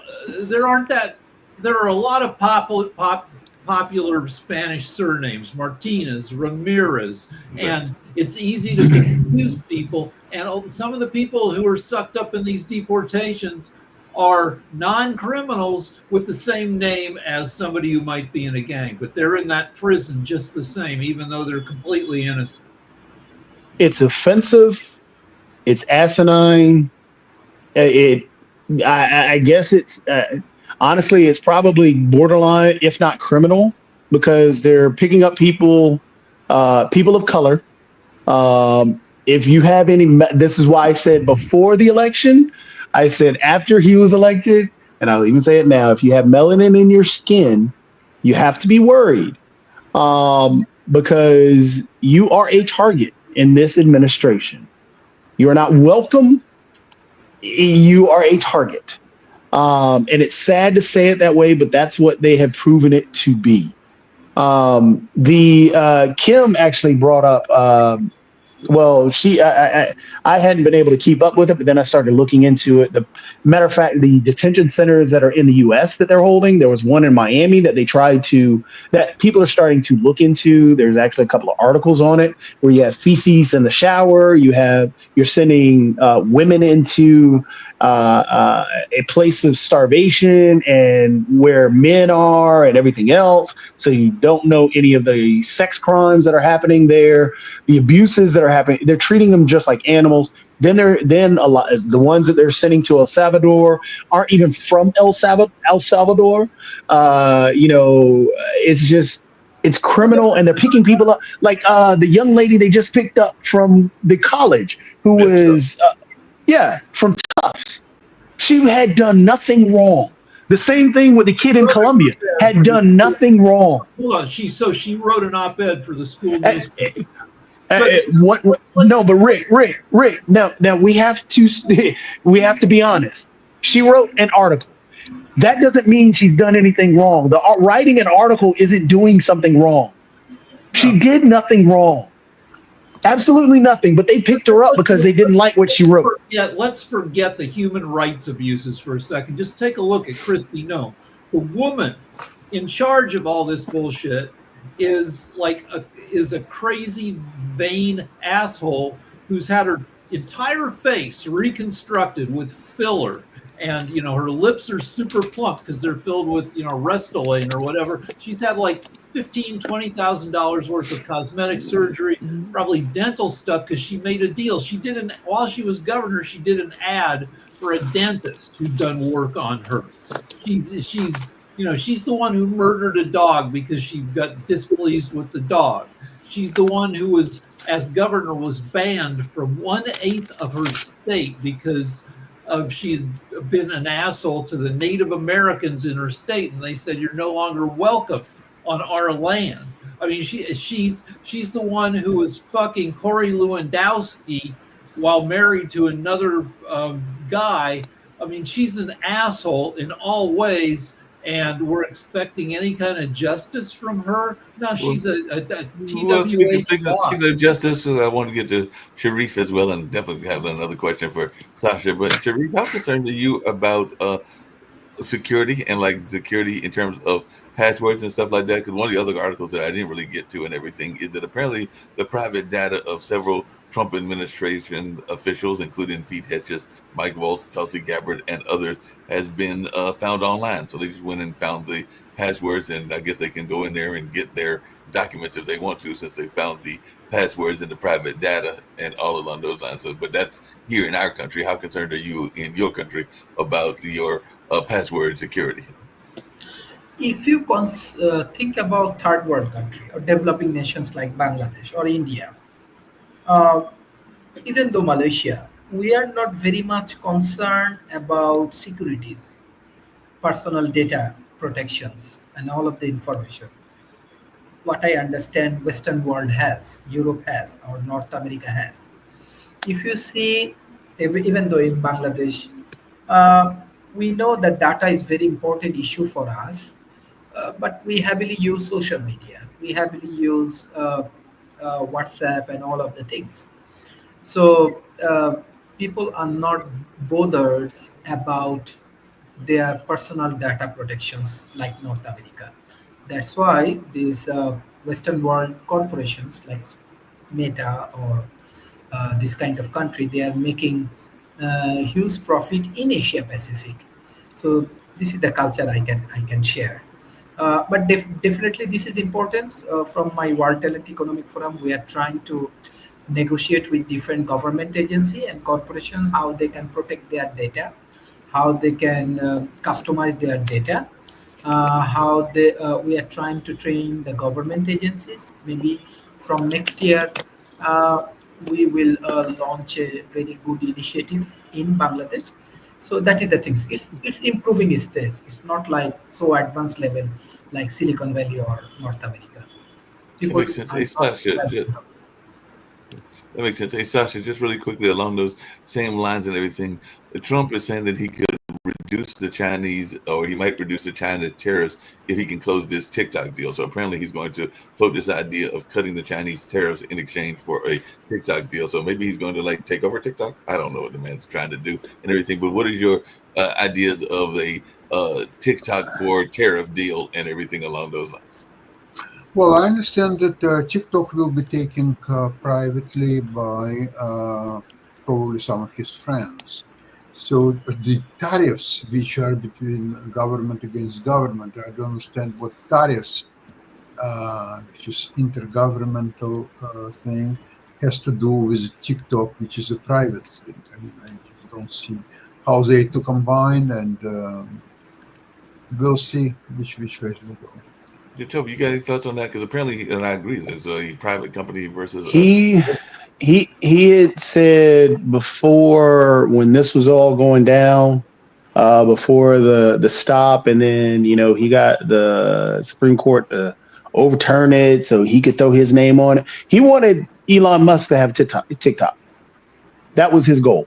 are a lot of popular Spanish surnames, Martinez, Ramirez, and it's easy to confuse people. And some of the people who are sucked up in these deportations are non-criminals with the same name as somebody who might be in a gang, but they're in that prison just the same, even though they're completely innocent. It's offensive. It's asinine. I guess it's honestly, it's probably borderline, if not criminal, because they're picking up people of color. If you have any, this is why I said before the election, I said after he was elected, and I'll even say it now, if you have melanin in your skin, you have to be worried, because you are a target in this administration. You are not welcome. You are a target. And it's sad to say it that way, but that's what they have proven it to be. Kim actually brought up, I hadn't been able to keep up with it, but then I started looking into it. The matter of fact, the detention centers that are in the U.S. that they're holding, there was one in Miami that that people are starting to look into. There's actually a couple of articles on it where you have feces in the shower. You're sending women into a place of starvation and where men are and everything else. So you don't know any of the sex crimes that are happening there, the abuses that are happening. They're treating them just like animals. Then a lot, the ones that they're sending to El Salvador aren't even from El Salvador. It's criminal, and they're picking people up. Like the young lady they just picked up from the college who was, from Tufts. She had done nothing wrong. The same thing with the kid in Colombia, had done nothing wrong. Hold on, she wrote an op-ed for the school newspaper. But Rick. Now we have to be honest. She wrote an article. That doesn't mean she's done anything wrong. Writing an article isn't doing something wrong. She did nothing wrong. Absolutely nothing. But they picked her up because they didn't like what she wrote. Yeah, let's forget the human rights abuses for a second. Just take a look at Kristi Noem. The woman in charge of all this bullshit is a crazy, vain asshole who's had her entire face reconstructed with filler, and her lips are super plump because they're filled with Restylane or whatever. She's had like $15,000-$20,000 worth of cosmetic surgery, probably dental stuff, because she made a deal. While she was governor, she did an ad for a dentist who'd done work on her. She's the one who murdered a dog because she got displeased with the dog. She's the one who was, as governor, was banned from 1/8 of her state because she had been an asshole to the Native Americans in her state, and they said, "You're no longer welcome on our land." I mean, she's the one who was fucking Corey Lewandowski while married to another guy. I mean, she's an asshole in all ways, and we're expecting any kind of justice from her. No, Well, she's a well, speaking, TWA speaking, boss. speaking of justice, I want to get to Sharif as well, and definitely have another question for Sasha. But Sharif, how concerned are you about security and like security in terms of passwords and stuff like that? Because one of the other articles that I didn't really get to and everything is that apparently the private data of several Trump administration officials, including Pete Hetchis, Mike Waltz, Tulsi Gabbard, and others, has been found online. So they just went and found the passwords, and I guess they can go in there and get their documents if they want to, since they found the passwords and the private data and all along those lines. So, but that's here in our country. How concerned are you in your country about your password security? If you think about third world country or developing nations like Bangladesh or India, uh, even though Malaysia, we are not very much concerned about securities, personal data protections, and all of the information. What I understand, Western world has, Europe has, or North America has. If you see, even though in Bangladesh, uh, we know that data is very important issue for us, but we heavily use social media. We heavily use WhatsApp and all of the things. So people are not bothered about their personal data protections like North America. That's why these Western world corporations like Meta or this kind of country, they are making huge profit in Asia Pacific. So this is the culture I can share. But definitely this is important. From my World Talent Economic Forum, we are trying to negotiate with different government agency and corporation how they can protect their data, how they can customize their data, how they we are trying to train the government agencies. Maybe from next year, uh, we will launch a very good initiative in Bangladesh. So that is the things. It's improving stage. It's not like so advanced level like Silicon Valley or North America. That People makes sense. are Hey, not Sasha, that makes sense. Hey, Sasha, just really quickly along those same lines and everything, Trump is saying that he could reduce the Chinese, or he might reduce the China tariffs if he can close this TikTok deal. So apparently he's going to float this idea of cutting the Chinese tariffs in exchange for a TikTok deal. So maybe he's going to like take over TikTok. I don't know what the man's trying to do and everything. But what is your ideas of a TikTok for tariff deal and everything along those lines? Well, I understand that TikTok will be taken privately by probably some of his friends. So the tariffs which are between government against government, I don't understand what tariffs, which is intergovernmental thing, has to do with TikTok, which is a private thing. I mean, I just don't see how they to combine, and we'll see which way it will go. Toby, you got any thoughts on that? Because apparently, and I agree, there's a private company versus a. He had said before when this was all going down, before the stop, and then he got the Supreme Court to overturn it so he could throw his name on it. He wanted Elon Musk to have TikTok. That was his goal.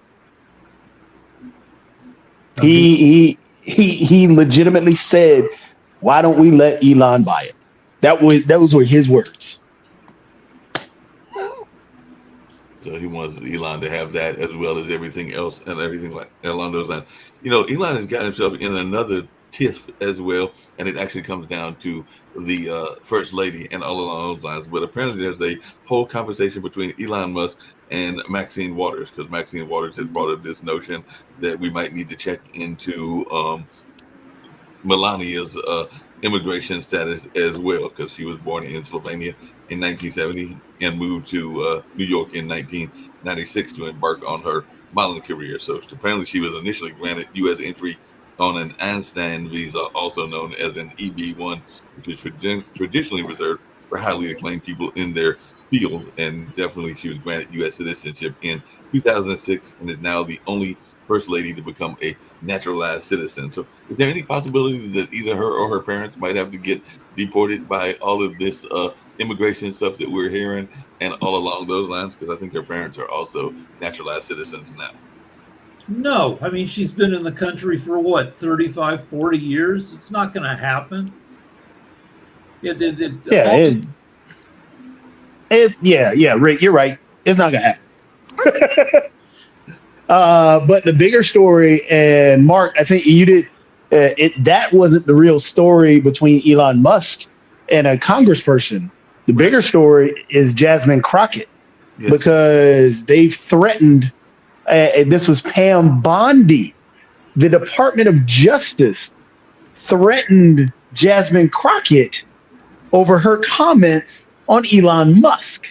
He legitimately said, "Why don't we let Elon buy it?" Those were his words. So he wants Elon to have that as well as everything else and everything like along those lines. Elon has got himself in another tiff as well, and it actually comes down to the first lady and all along those lines. But apparently, there's a whole conversation between Elon Musk and Maxine Waters, because Maxine Waters has brought up this notion that we might need to check into Melania's immigration status as well, because she was born in Slovenia in 1970 and moved to New York in 1996 to embark on her modeling career. So apparently she was initially granted U.S. entry on an Einstein visa, also known as an EB-1, which is traditionally reserved for highly acclaimed people in their field. And definitely she was granted U.S. citizenship in 2006 and is now the only first lady to become a naturalized citizen. So is there any possibility that either her or her parents might have to get deported by all of this immigration stuff that we're hearing and all along those lines? Because I think her parents are also naturalized citizens now. No, I mean, she's been in the country for what, 35, 40 years? It's not going to happen. Yeah, Rick, you're right. It's not gonna happen. But the bigger story, and Mark, I think you did. That wasn't the real story between Elon Musk and a congressperson. The bigger story is Jasmine Crockett, Yes. because they've threatened. This was Pam Bondi. The Department of Justice threatened Jasmine Crockett over her comments on Elon Musk.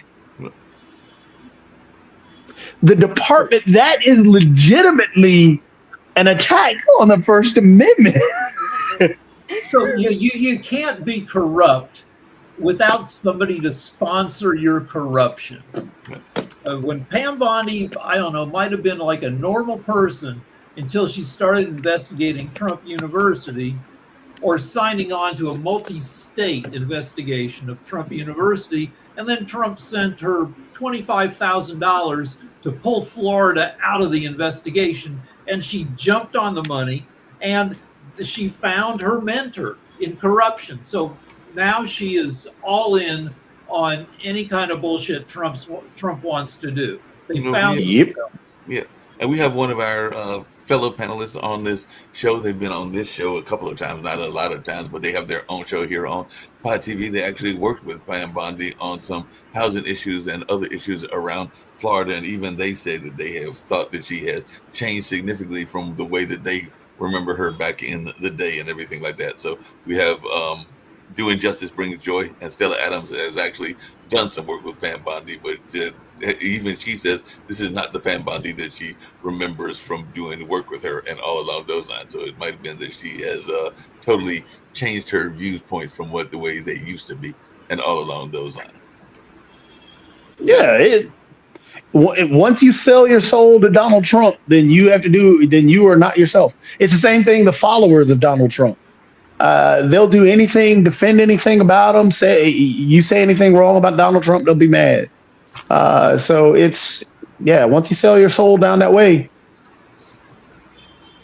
The department, that is legitimately an attack on the First Amendment. So you can't be corrupt without somebody to sponsor your corruption. When Pam Bondi, I don't know, might have been like a normal person until she started investigating Trump University, or signing on to a multi-state investigation of Trump University, and then Trump sent her $25,000 to pull Florida out of the investigation, and she jumped on the money, and she found her mentor in corruption. So now she is all in on any kind of bullshit Trump wants to do. They found Yep. Yeah, and we have one of our fellow panelists on this show. They've been on this show a couple of times, not a lot of times, but they have their own show here on Pod TV. They actually worked with Pam Bondi on some housing issues and other issues around Florida, and even they said that they have thought that she has changed significantly from the way that they remember her back in the day and everything like that. So we have Doing Justice Brings Joy, and Stella Adams has actually done some work with Pam Bondi, but even she says this is not the Pam Bondi that she remembers from doing work with her and all along those lines. So it might have been that she has totally changed her viewpoints from the way they used to be and all along those lines. Yeah, once you sell your soul to Donald Trump, then you are not yourself. It's the same thing the followers of Donald Trump. They'll do anything, defend anything about him. Say anything wrong about Donald Trump, they'll be mad. So once you sell your soul down that way.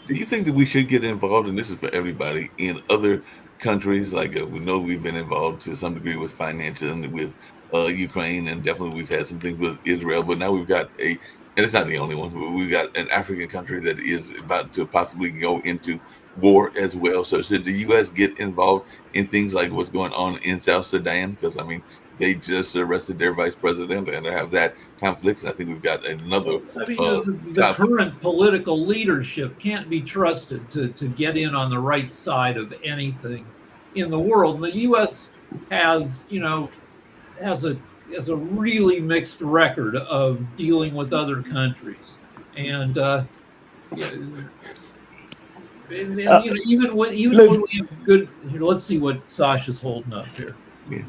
Do you think that we should get involved, and this is for everybody, in other countries? Like we know we've been involved to some degree with financial and with Ukraine, and definitely we've had some things with Israel, but now we've got and it's not the only one, but we've got an African country that is about to possibly go into war as well. So should the U.S. get involved in things like what's going on in South Sudan? Because I mean, they just arrested their vice president and have that conflict. And I think we've got another. I mean, the current political leadership can't be trusted to get in on the right side of anything in the world. And the U.S. has a really mixed record of dealing with other countries, and even when we have good. Let's see what Sasha's holding up here. Yeah.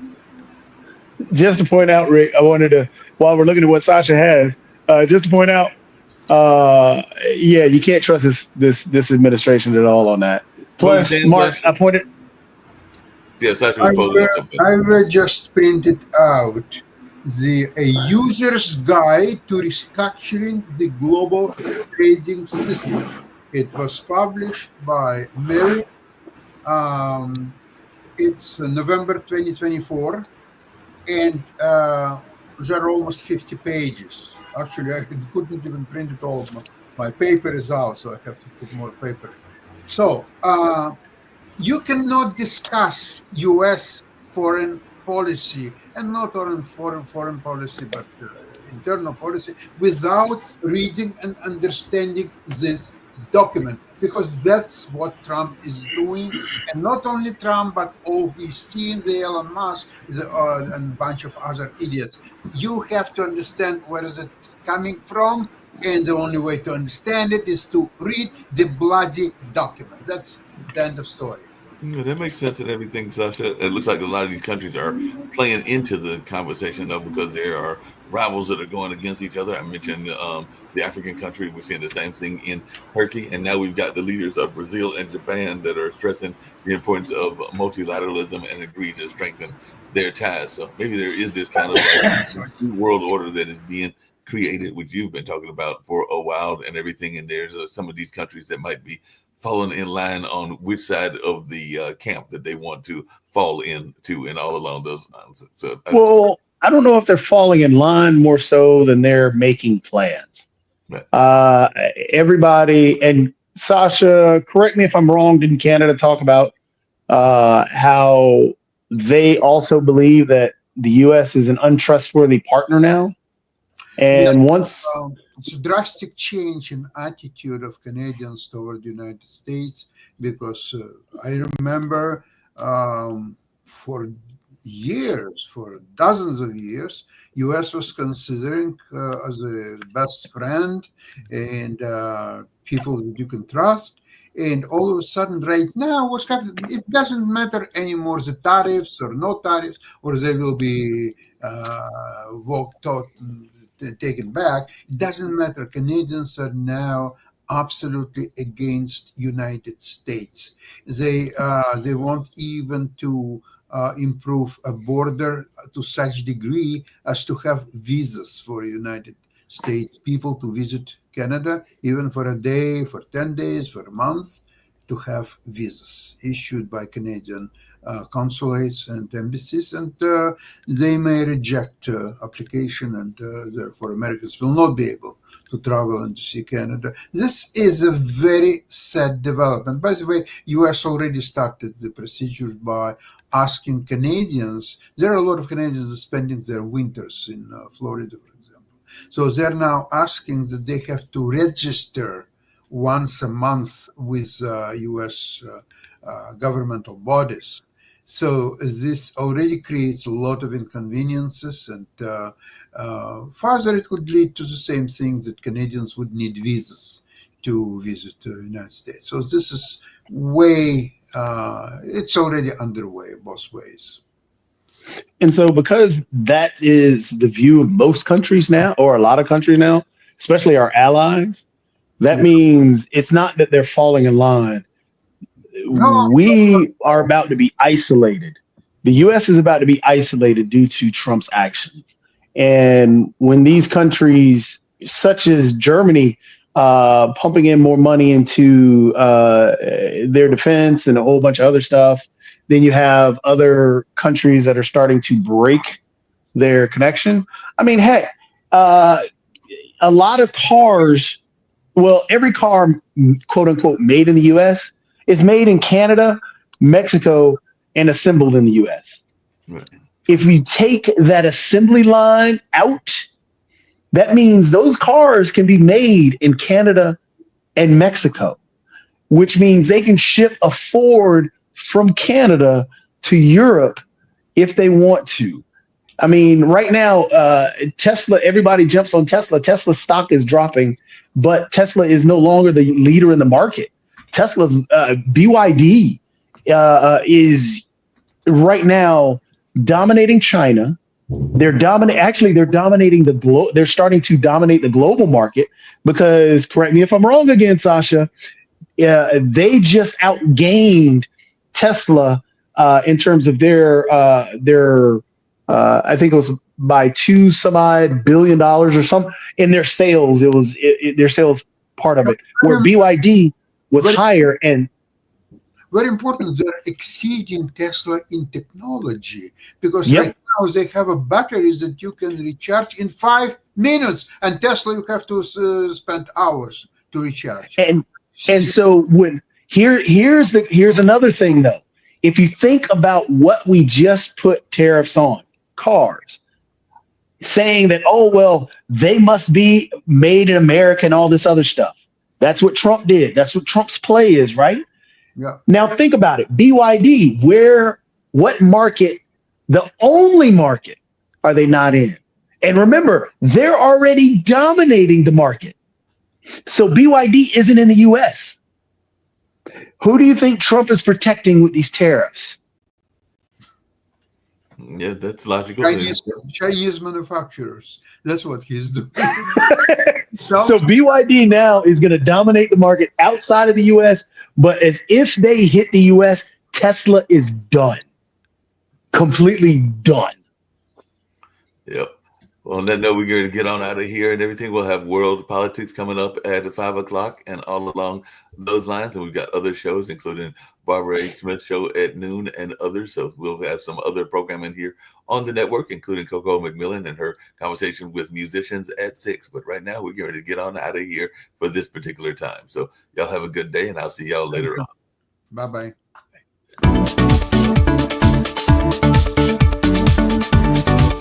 Just to point out, Rick, I wanted to, while we're looking at what Sasha has, just to point out, you can't trust this administration at all on that. Plus, Mark, I pointed. Yes, I've just printed out a user's guide to restructuring the global trading system. It was published by Mary. It's November 2024, and there are almost 50 pages. Actually, I couldn't even print it all. My paper is out, so I have to put more paper. So you cannot discuss U.S. foreign policy, and not only foreign policy, but internal policy, without reading and understanding this document, because that's what Trump is doing. And not only Trump, but all his team, the Elon Musk, and a bunch of other idiots. You have to understand where is it coming from, and the only way to understand it is to read the bloody document. That's the end of story. Yeah, that makes sense and everything, Sasha. It looks like a lot of these countries are playing into the conversation, though, because there are rivals that are going against each other. I mentioned the African country. We're seeing the same thing in Turkey, and now we've got the leaders of Brazil and Japan that are stressing the importance of multilateralism and agree to strengthen their ties. So maybe there is this kind of like new world order that is being created, which you've been talking about for a while, and everything. And there's some of these countries that might be falling in line on which side of the camp that they want to fall into, and all along those lines. So, Well, I don't know if they're falling in line more so than they're making plans. Right. Everybody, and Sasha, correct me if I'm wrong, didn't Canada talk about how they also believe that the U.S. is an untrustworthy partner now? And once it's a drastic change in attitude of Canadians toward the United States, because I remember for years, for dozens of years, U.S. was considering as a best friend and people that you can trust. And all of a sudden, right now, what's happening? It doesn't matter anymore the tariffs or no tariffs, or they will be taken back. It doesn't matter. Canadians are now absolutely against United States. They want even to improve a border to such degree as to have visas for United States people to visit Canada, even for a day, for 10 days, for a month, to have visas issued by Canadian consulates and embassies, and they may reject application, and therefore Americans will not be able to travel and to see Canada. This is a very sad development. By the way, U.S. already started the procedure by asking Canadians. There are a lot of Canadians spending their winters in Florida, for example. So they're now asking that they have to register once a month with U.S. Governmental bodies. So this already creates a lot of inconveniences, and further it could lead to the same thing, that Canadians would need visas to visit the United States. So this is it's already underway both ways. And so, because that is the view of most countries now, or a lot of countries now, especially our allies, that means it's not that they're falling in line. No. We are about to be isolated. The U.S. is about to be isolated due to Trump's actions. And when these countries, such as Germany, pumping in more money into their defense and a whole bunch of other stuff, then you have other countries that are starting to break their connection. I mean, heck, a lot of cars, well, every car, quote unquote, made in the U.S. is made in Canada, Mexico, and assembled in the U.S. Right. If you take that assembly line out, that means those cars can be made in Canada and Mexico, which means they can ship a Ford from Canada to Europe if they want to. I mean, right now, Tesla, everybody jumps on Tesla. Tesla's stock is dropping, but Tesla is no longer the leader in the market. Tesla's BYD is right now dominating China. They're dominating they're starting to dominate the global market, because, correct me if I'm wrong again, Sasha, they just outgained Tesla in terms of their I think it was by $2 billion or something in their sales. It was their sales part of it, where BYD was higher. And very important, they're exceeding Tesla in technology, because right now they have a batteries that you can recharge in 5 minutes, and Tesla you have to spend hours to recharge. And so when here's another thing though. If you think about what we just put tariffs on, cars, saying that, oh well, they must be made in America and all this other stuff. That's what Trump did. That's what Trump's play is, right? Yeah. Now think about it. BYD, what market, the only market are they not in? And remember, they're already dominating the market. So BYD isn't in the US. Who do you think Trump is protecting with these tariffs? Yeah, that's logical. Chinese manufacturers. That's what he's doing. So BYD now is going to dominate the market outside of the US, but as if they hit the US, Tesla is done. Completely done. Yep. Well, on that note, we're going to get on out of here and everything. We'll have world politics coming up at 5 o'clock and all along those lines. And we've got other shows, including Barbara H. Smith show at noon and others. So we'll have some other programming here on the network, including Coco McMillan and her conversation with musicians at 6. But right now, we're going to get on out of here for this particular time. So y'all have a good day, and I'll see y'all later on. Bye-bye. Bye.